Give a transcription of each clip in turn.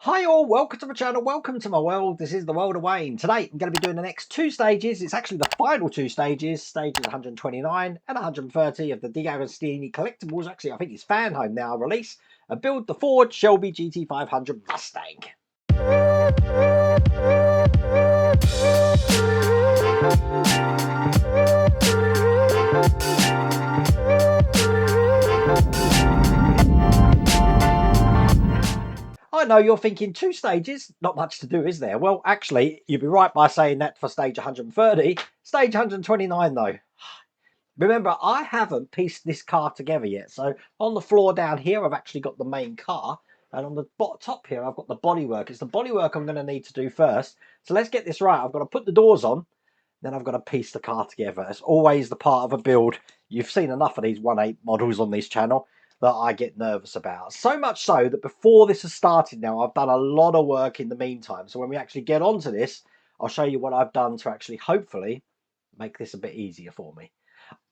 Hi all, welcome to my channel, welcome to my world. This is the world of Wayne. Today I'm going to be doing the next two stages. It's actually the final two stages, stages 129 and 130 of the DeAgostini collectibles. Actually, I think it's Fanhome now release. Build the Ford Shelby GT500 Mustang. I know you're thinking two stages, not much to do, is there? Well, actually, you'd be right by saying that for stage 130. Stage 129 though. Remember, I haven't pieced this car together yet. So on the floor down here, I've actually got the main car. And on the top here, I've got the bodywork. It's the bodywork I'm going to need to do first. So let's get this right. I've got to put the doors on. Then I've got to piece the car together. It's always the part of a build. You've seen enough of these 1.8 models on this channel that I get nervous about. So much so that before this has started now, I've done a lot of work in the meantime. So when we actually get onto this, I'll show you what I've done to actually hopefully make this a bit easier for me.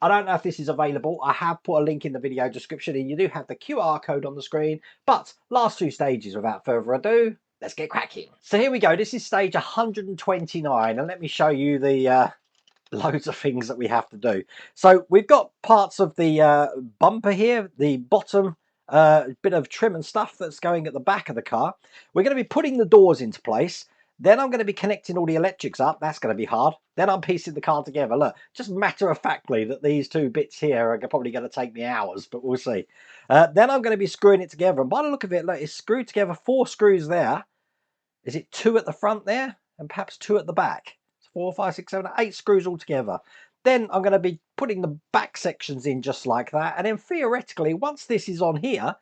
I don't know if this is available. I have put a link in the video description and you do have the QR code on the screen. But last two stages, without further ado, let's get cracking. So here we go. This is stage 129 and let me show you the loads of things that we have to do. So we've got parts of the bumper here, the bottom bit of trim and stuff that's going at the back of the car. We're going to be putting the doors into place. Then I'm going to be connecting all the electrics up. That's going to be hard. Then I'm piecing the car together. Look, just matter-of-factly that these two bits here are probably going to take me hours, but we'll see. Then I'm going to be screwing it together. And by the look of it, look, it's screwed together 4 screws there. Is it 2 at the front there? And perhaps 2 at the back. 4, 5, 6, 7, 8 screws all together. Then I'm going to be putting the back sections in just like that. And then theoretically, once this is on here,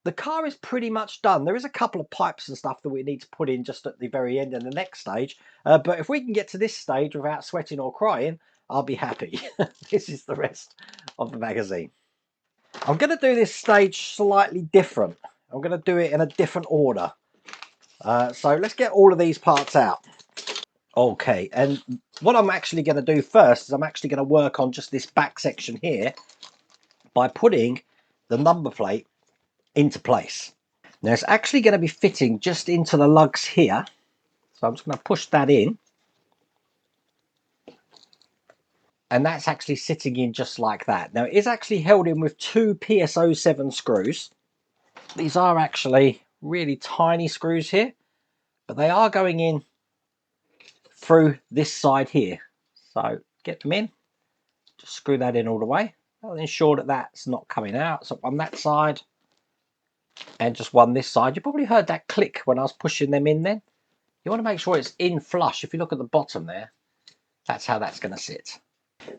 the car is pretty much done. There is a couple of pipes and stuff that we need to put in just at the very end in the next stage. But if we can get to this stage without sweating or crying, I'll be happy. This is the rest of the magazine. I'm going to do this stage slightly different. I'm going to do it in a different order. So let's get all of these parts out. Okay, and what I'm actually going to do first is I'm actually going to work on just this back section here by putting the number plate into place. Now it's actually going to be fitting just into the lugs here, so I'm just going to push that in, and that's actually sitting in just like that. Now it is actually held in with 2 PS07 screws. These are actually really tiny screws here, but they are going in through this side here. So get them in, just screw that in all the way. I'll ensure that that's not coming out. So on that side and just one this side. You probably heard that click when I was pushing them in then. You want to make sure it's in flush. If you look at the bottom there, that's how that's going to sit.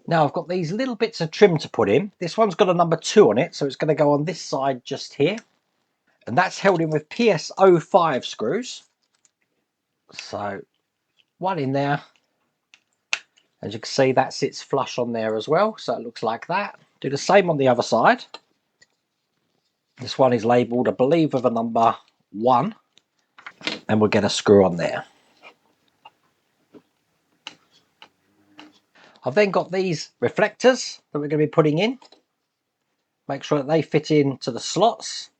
Now I've got these little bits of trim to put in. This one's got a number 2 on it, so it's going to go on this side just here. And that's held in with PS05 screws. So one in there. As you can see, that sits flush on there as well, so it looks like that. Do the same on the other side. This one is labelled, I believe, with a number 1, and we'll get a screw on there. I've then got these reflectors that we're going to be putting in. Make sure that they fit into the slots.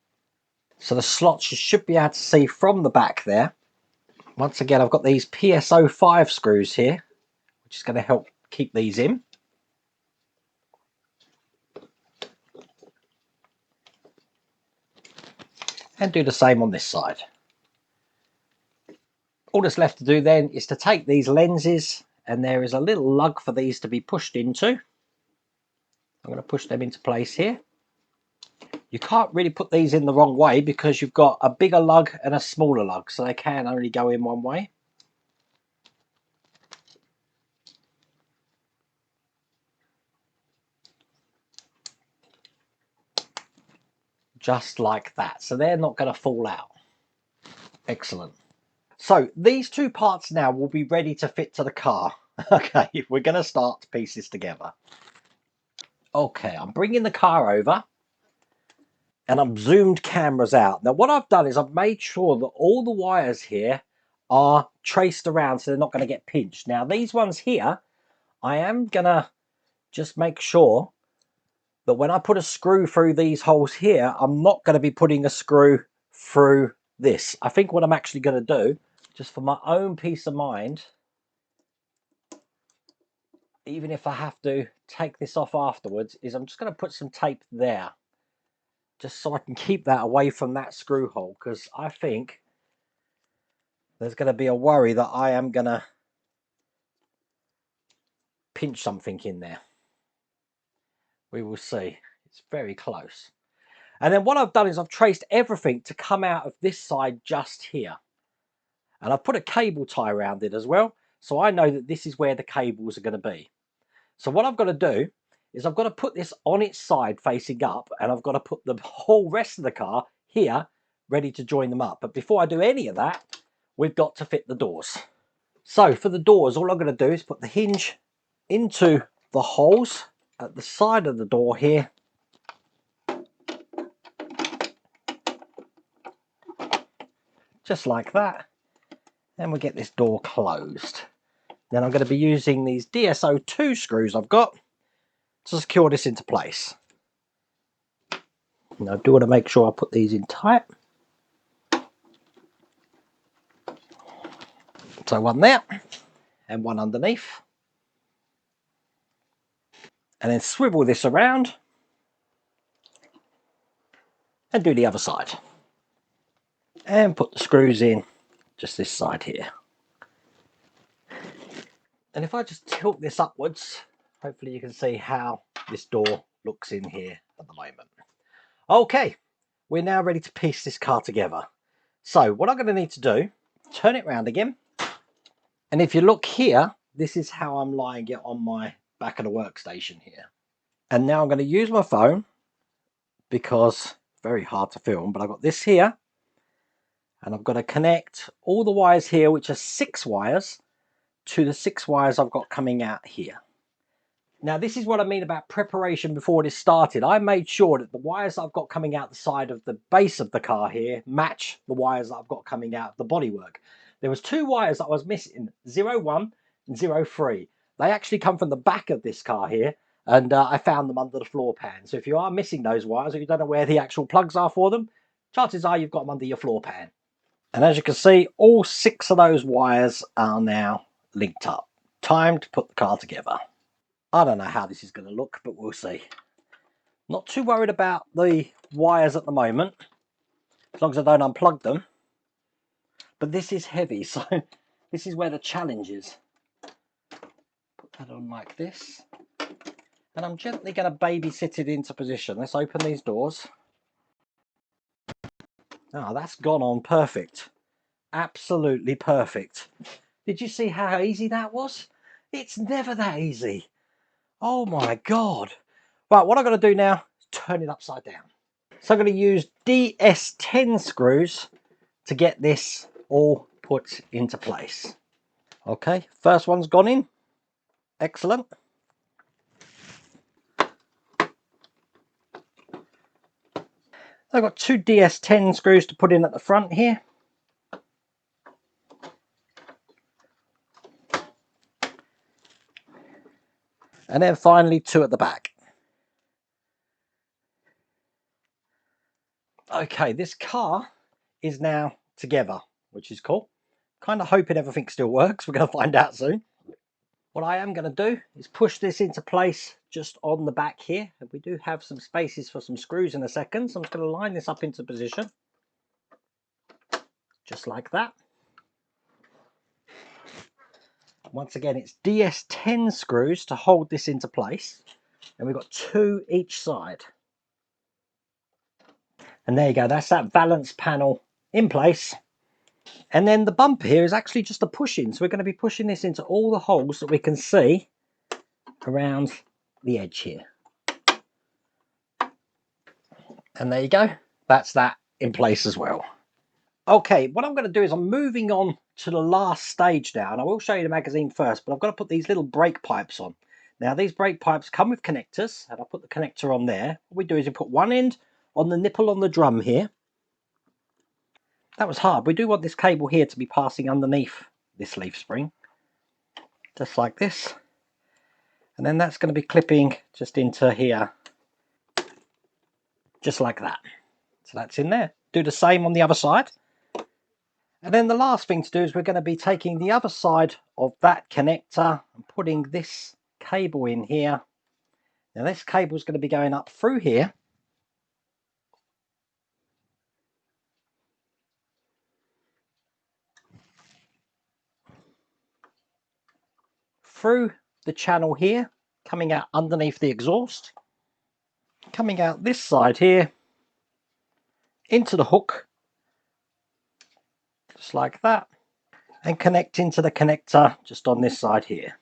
So the slots you should be able to see from the back there. Once again, I've got these PS05 screws here, which is going to help keep these in. And do the same on this side. All that's left to do then is to take these lenses, and there is a little lug for these to be pushed into. I'm going to push them into place here. You can't really put these in the wrong way because you've got a bigger lug and a smaller lug, so they can only go in one way. Just like that, so they're not going to fall out. Excellent. So these two parts now will be ready to fit to the car. Okay, we're going to start to piece this together. Okay, I'm bringing the car over and I'm zoomed cameras out. Now what I've done is I've made sure that all the wires here are traced around so they're not going to get pinched. Now these ones here, I am going to just make sure that when I put a screw through these holes here, I'm not going to be putting a screw through this. I think what I'm actually going to do, just for my own peace of mind, even if I have to take this off afterwards, is I'm just going to put some tape there, just so I can keep that away from that screw hole, because I think there's going to be a worry that I am going to pinch something in there. We will see. It's very close. And then what I've done is I've traced everything to come out of this side just here. And I've put a cable tie around it as well, so I know that this is where the cables are going to be. So what I've got to do is I've got to put this on its side facing up, and I've got to put the whole rest of the car here ready to join them up. But before I do any of that, we've got to fit the doors. So for the doors, all I'm going to do is put the hinge into the holes at the side of the door here. Just like that. And we'll get this door closed. Then I'm going to be using these DSO2 screws I've got to secure this into place. And I do want to make sure I put these in tight. So one there and one underneath. And then swivel this around and do the other side. And put the screws in just this side here. And if I just tilt this upwards, hopefully you can see how this door looks in here at the moment. Okay, we're now ready to piece this car together. So what I'm going to need to do, turn it around again. And if you look here, this is how I'm lying it on my back of the workstation here. And now I'm going to use my phone because it's very hard to film, but I've got this here. And I've got to connect all the wires here, which are 6 wires, to the 6 wires I've got coming out here. Now this is what I mean about preparation before this started. I made sure that the wires that I've got coming out the side of the base of the car here match the wires that I've got coming out of the bodywork. There was 2 wires that I was missing, 01 and 03. They actually come from the back of this car here, and I found them under the floor pan. So if you are missing those wires, or you don't know where the actual plugs are for them, chances are you've got them under your floor pan. And as you can see, all 6 of those wires are now linked up. Time to put the car together. I don't know how this is going to look, but we'll see. Not too worried about the wires at the moment, as long as I don't unplug them. But this is heavy, so this is where the challenge is. Put that on like this. And I'm gently going to babysit it into position. Let's open these doors. Oh, that's gone on perfect. Absolutely perfect. Did you see how easy that was? It's never that easy. Oh my God. Right, what I've got to do now is turn it upside down. So I'm going to use DS10 screws to get this all put into place. Okay, first one's gone in. Excellent. I've got 2 DS10 screws to put in at the front here. And then finally 2 at the back. Okay, this car is now together, which is cool. Kind of hoping everything still works. We're going to find out soon. What I am going to do is push this into place just on the back here. And we do have some spaces for some screws in a second. So I'm just going to line this up into position. Just like that. Once again, it's DS10 screws to hold this into place. And we've got 2 each side. And there you go, that's that valance panel in place. And then the bumper here is actually just a push-in. So we're going to be pushing this into all the holes that we can see around the edge here. And there you go, that's that in place as well. Okay, what I'm going to do is I'm moving on to the last stage now. And I will show you the magazine first, but I've got to put these little brake pipes on. Now these brake pipes come with connectors, and I'll put the connector on there. What we do is we put one end on the nipple on the drum here. That was hard. We do want this cable here to be passing underneath this leaf spring. Just like this. And then that's going to be clipping just into here. Just like that. So that's in there. Do the same on the other side. And then the last thing to do is we're going to be taking the other side of that connector and putting this cable in here. Now this cable is going to be going up through here. Through the channel here, coming out underneath the exhaust. Coming out this side here, into the hook, just like that. And connecting to the connector just on this side here.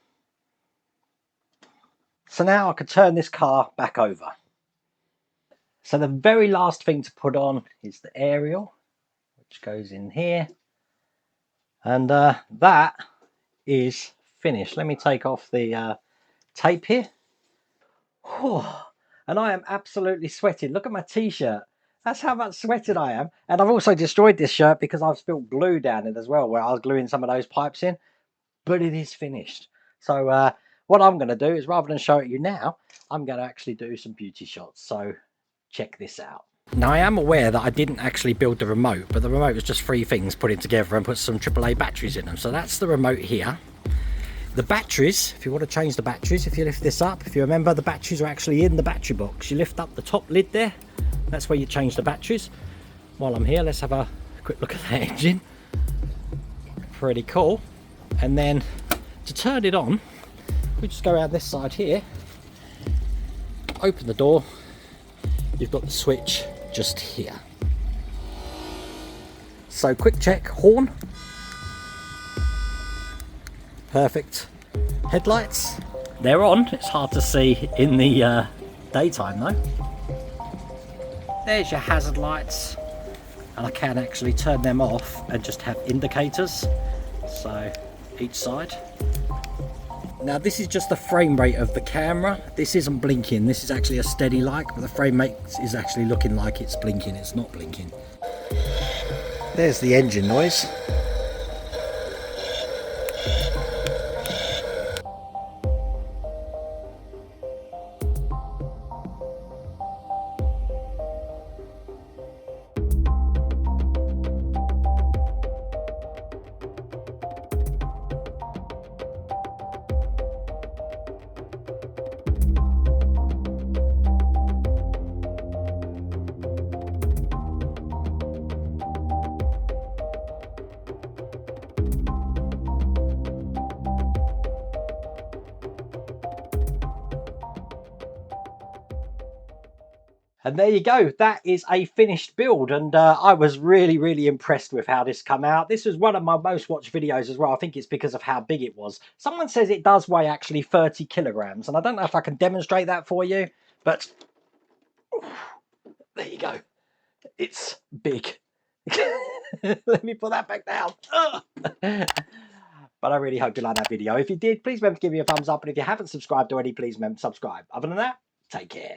So now I can turn this car back over. So the very last thing to put on is the aerial, which goes in here. And that is finished. Let me take off the tape here. And I am absolutely sweating. Look at my t-shirt. That's how much sweated I am. And I've also destroyed this shirt because I've spilled glue down it as well, where I was gluing some of those pipes in. But it is finished. So what I'm going to do is, rather than show it you now, I'm going to actually do some beauty shots. So check this out. Now I am aware that I didn't actually build the remote, but the remote was just 3 things put in together and put some AAA batteries in them. So that's the remote here. The batteries, if you want to change the batteries, if you lift this up, if you remember, the batteries are actually in the battery box. You lift up the top lid there, that's where you change the batteries. While I'm here, let's have a quick look at the engine. Pretty cool. And then to turn it on, we just go around this side here, open the door, you've got the switch just here. So quick check, horn. Perfect. Headlights, they're on. It's hard to see in the daytime though. There's your hazard lights, and I can actually turn them off and just have indicators, so each side. Now this is just the frame rate of the camera. This isn't blinking, this is actually a steady light, but the frame rate is actually looking like it's blinking. It's not blinking. There's the engine noise. And there you go, that is a finished build, and I was really impressed with how this come out. This was one of my most watched videos as well. I think it's because of how big it was. Someone says it does weigh actually 30 kilograms, and I don't know if I can demonstrate that for you, but there you go. It's big. Let me put that back down. But I really hope you liked that video. If you did, please remember to give me a thumbs up, and if you haven't subscribed already, please remember to subscribe. Other than that, take care.